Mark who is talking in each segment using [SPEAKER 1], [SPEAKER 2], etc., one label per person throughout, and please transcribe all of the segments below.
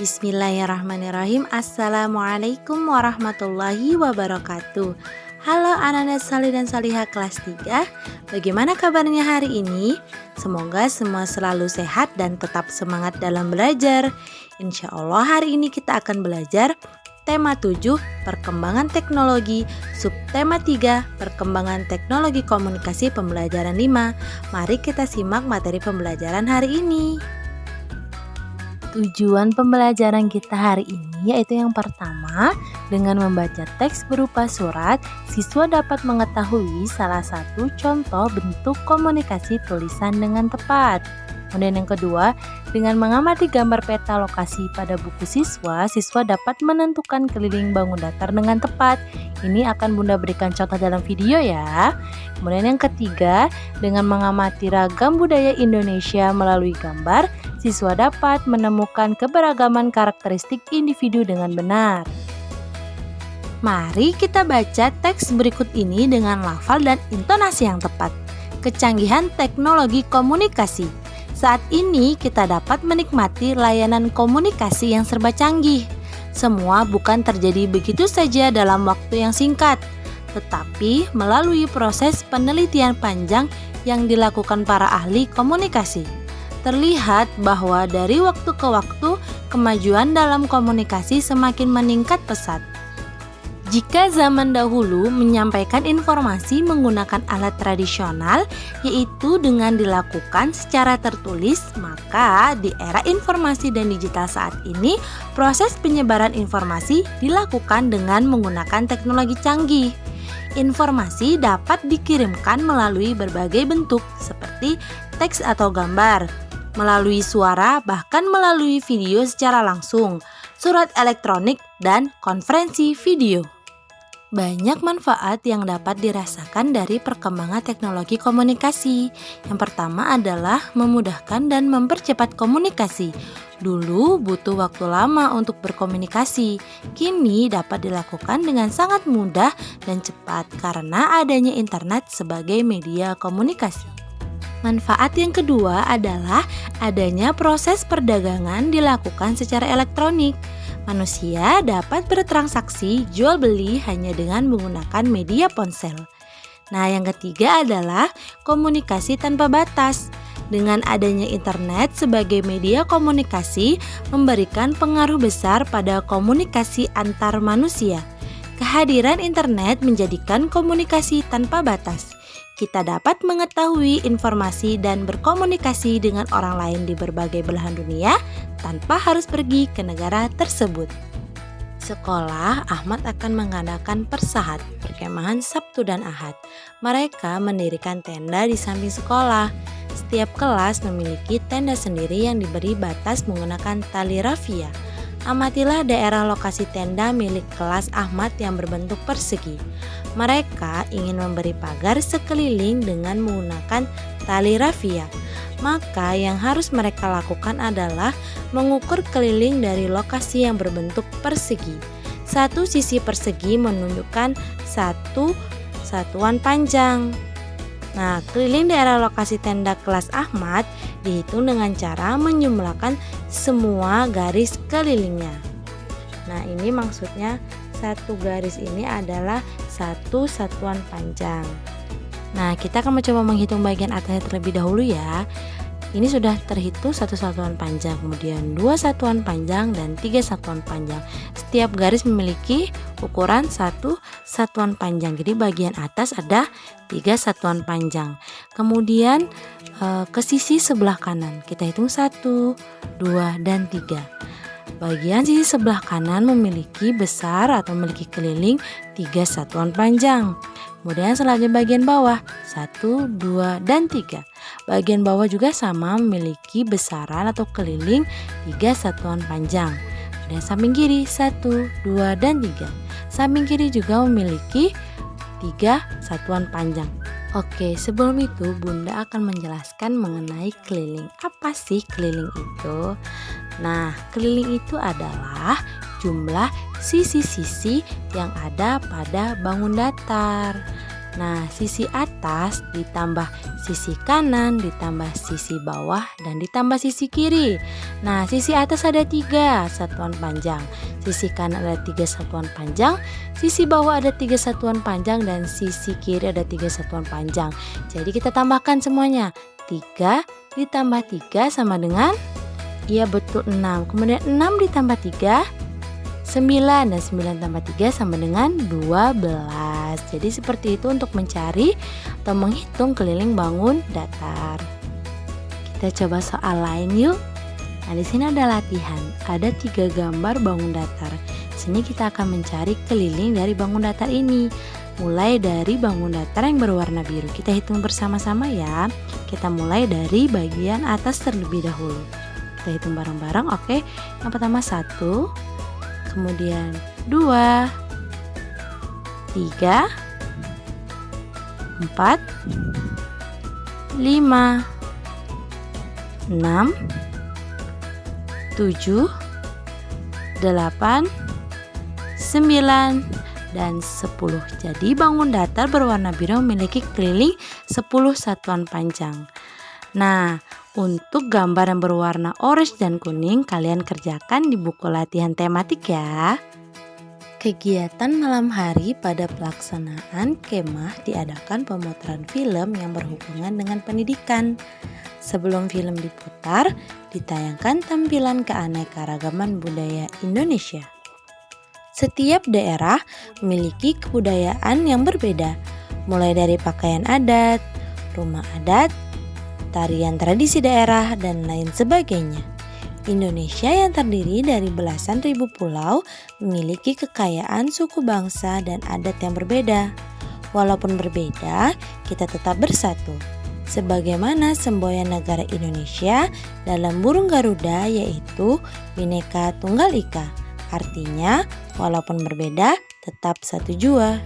[SPEAKER 1] Bismillahirrahmanirrahim. Assalamualaikum warahmatullahi wabarakatuh. Halo anak-anak salih dan salihah kelas 3. Bagaimana kabarnya hari ini? Semoga semua selalu sehat dan tetap semangat dalam belajar. Insya Allah hari ini kita akan belajar tema 7 perkembangan teknologi, subtema 3 perkembangan teknologi komunikasi pembelajaran 5. Mari kita simak materi pembelajaran hari ini. Tujuan pembelajaran kita hari ini yaitu yang pertama, dengan membaca teks berupa surat, siswa dapat mengetahui salah satu contoh bentuk komunikasi tulisan dengan tepat. Kemudian yang kedua, dengan mengamati gambar peta lokasi pada buku siswa, siswa dapat menentukan keliling bangun datar dengan tepat. Ini akan Bunda berikan contoh dalam video ya. Kemudian yang ketiga, dengan mengamati ragam budaya Indonesia melalui gambar, siswa dapat menemukan keberagaman karakteristik individu dengan benar. Mari kita baca teks berikut ini dengan lafal dan intonasi yang tepat. Kecanggihan teknologi komunikasi. Saat ini kita dapat menikmati layanan komunikasi yang serba canggih. Semua bukan terjadi begitu saja dalam waktu yang singkat, tetapi melalui proses penelitian panjang yang dilakukan para ahli komunikasi. Terlihat bahwa dari waktu ke waktu, kemajuan dalam komunikasi semakin meningkat pesat. Jika zaman dahulu menyampaikan informasi menggunakan alat tradisional, yaitu dengan dilakukan secara tertulis, maka di era informasi dan digital saat ini, proses penyebaran informasi dilakukan dengan menggunakan teknologi canggih. Informasi dapat dikirimkan melalui berbagai bentuk, seperti teks atau gambar, melalui suara, bahkan melalui video secara langsung, surat elektronik, dan konferensi video. Banyak manfaat yang dapat dirasakan dari perkembangan teknologi komunikasi. Yang pertama adalah memudahkan dan mempercepat komunikasi. Dulu butuh waktu lama untuk berkomunikasi. Kini dapat dilakukan dengan sangat mudah dan cepat karena adanya internet sebagai media komunikasi. Manfaat yang kedua adalah adanya proses perdagangan dilakukan secara elektronik. Manusia dapat bertransaksi jual beli hanya dengan menggunakan media ponsel. Nah, yang ketiga adalah komunikasi tanpa batas. Dengan adanya internet sebagai media komunikasi memberikan pengaruh besar pada komunikasi antar manusia. Kehadiran internet menjadikan komunikasi tanpa batas. Kita dapat mengetahui informasi dan berkomunikasi dengan orang lain di berbagai belahan dunia tanpa harus pergi ke negara tersebut. Sekolah, Ahmad akan mengadakan persahat, perkemahan Sabtu dan Ahad. Mereka mendirikan tenda di samping sekolah. Setiap kelas memiliki tenda sendiri yang diberi batas menggunakan tali rafia. Amatilah daerah lokasi tenda milik kelas Ahmad yang berbentuk persegi. Mereka ingin memberi pagar sekeliling dengan menggunakan tali rafia. Maka yang harus mereka lakukan adalah mengukur keliling dari lokasi yang berbentuk persegi. Satu sisi persegi menunjukkan satu satuan panjang. Nah, keliling daerah lokasi tenda kelas Ahmad dihitung dengan cara menjumlahkan semua garis kelilingnya. Nah, ini maksudnya satu garis ini adalah satu satuan panjang. Nah, kita akan mencoba menghitung bagian atasnya terlebih dahulu ya. Ini sudah terhitung satu satuan panjang, kemudian 2 satuan panjang dan 3 satuan panjang. Setiap garis memiliki ukuran 1 satuan panjang. Jadi bagian atas ada 3 satuan panjang. Kemudian ke sisi sebelah kanan kita hitung 1, 2, dan 3. Bagian sisi sebelah kanan memiliki besar atau memiliki keliling 3 satuan panjang. Kemudian selanjutnya bagian bawah 1, 2, dan 3. Bagian bawah juga sama memiliki besaran atau keliling 3 satuan panjang. Dan samping kiri 1, 2, dan 3. Samping kiri juga memiliki 3 satuan panjang. Oke, sebelum itu Bunda akan menjelaskan mengenai keliling. Apa sih keliling itu? Nah, keliling itu adalah jumlah sisi-sisi yang ada pada bangun datar. Nah, sisi atas ditambah sisi kanan, ditambah sisi bawah, dan ditambah sisi kiri. Nah, sisi atas ada 3 satuan panjang, sisi kanan ada 3 satuan panjang, sisi bawah ada 3 satuan panjang, dan sisi kiri ada 3 satuan panjang. Jadi kita tambahkan semuanya. 3 ditambah 3 sama dengan, iya betul, 6. Kemudian 6 ditambah 3, 9, dan 9 tambah 3 sama dengan 12. Jadi seperti itu untuk mencari atau menghitung keliling bangun datar. Kita coba soal lain yuk. Nah, di sini ada latihan. Ada 3 gambar bangun datar. Di sini kita akan mencari keliling dari bangun datar ini. Mulai dari bangun datar yang berwarna biru. Kita hitung bersama-sama ya. Kita mulai dari bagian atas terlebih dahulu. Kita hitung bareng-bareng. Oke. Yang pertama 1, kemudian 2, 3, 4, 5, 6, 7, 8, 9, dan 10. Jadi bangun datar berwarna biru memiliki keliling 10 satuan panjang. Nah, untuk gambar yang berwarna orange dan kuning kalian kerjakan di buku latihan tematik ya. Kegiatan malam hari pada pelaksanaan kemah diadakan pemutaran film yang berhubungan dengan pendidikan. Sebelum film diputar, ditayangkan tampilan keanekaragaman budaya Indonesia. Setiap daerah memiliki kebudayaan yang berbeda, mulai dari pakaian adat, rumah adat, tarian tradisi daerah, dan lain sebagainya. Indonesia yang terdiri dari belasan ribu pulau memiliki kekayaan suku bangsa dan adat yang berbeda. Walaupun berbeda, kita tetap bersatu. Sebagaimana semboyan negara Indonesia dalam burung Garuda yaitu Bhinneka Tunggal Ika. Artinya, walaupun berbeda, tetap satu jua.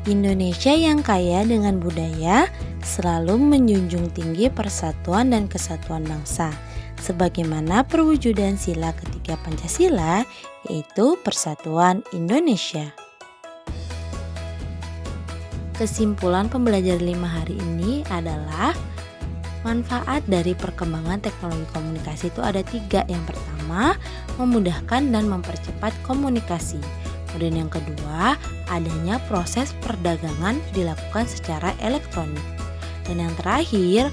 [SPEAKER 1] Indonesia yang kaya dengan budaya selalu menjunjung tinggi persatuan dan kesatuan bangsa. Sebagaimana perwujudan sila ketiga Pancasila, yaitu Persatuan Indonesia. Kesimpulan pembelajaran 5 hari ini adalah manfaat dari perkembangan teknologi komunikasi itu ada 3. Yang pertama, memudahkan dan mempercepat komunikasi. Kemudian yang kedua, adanya proses perdagangan dilakukan secara elektronik. Dan yang terakhir,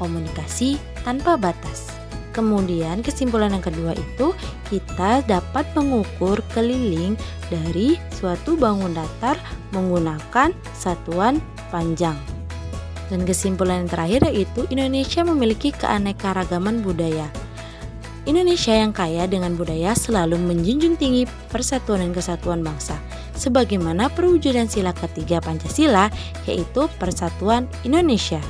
[SPEAKER 1] komunikasi tanpa batas. Kemudian kesimpulan yang kedua itu kita dapat mengukur keliling dari suatu bangun datar menggunakan satuan panjang. Dan kesimpulan yang terakhir yaitu Indonesia memiliki keanekaragaman budaya. Indonesia yang kaya dengan budaya selalu menjunjung tinggi persatuan dan kesatuan bangsa. Sebagaimana perwujudan sila ketiga Pancasila yaitu Persatuan Indonesia.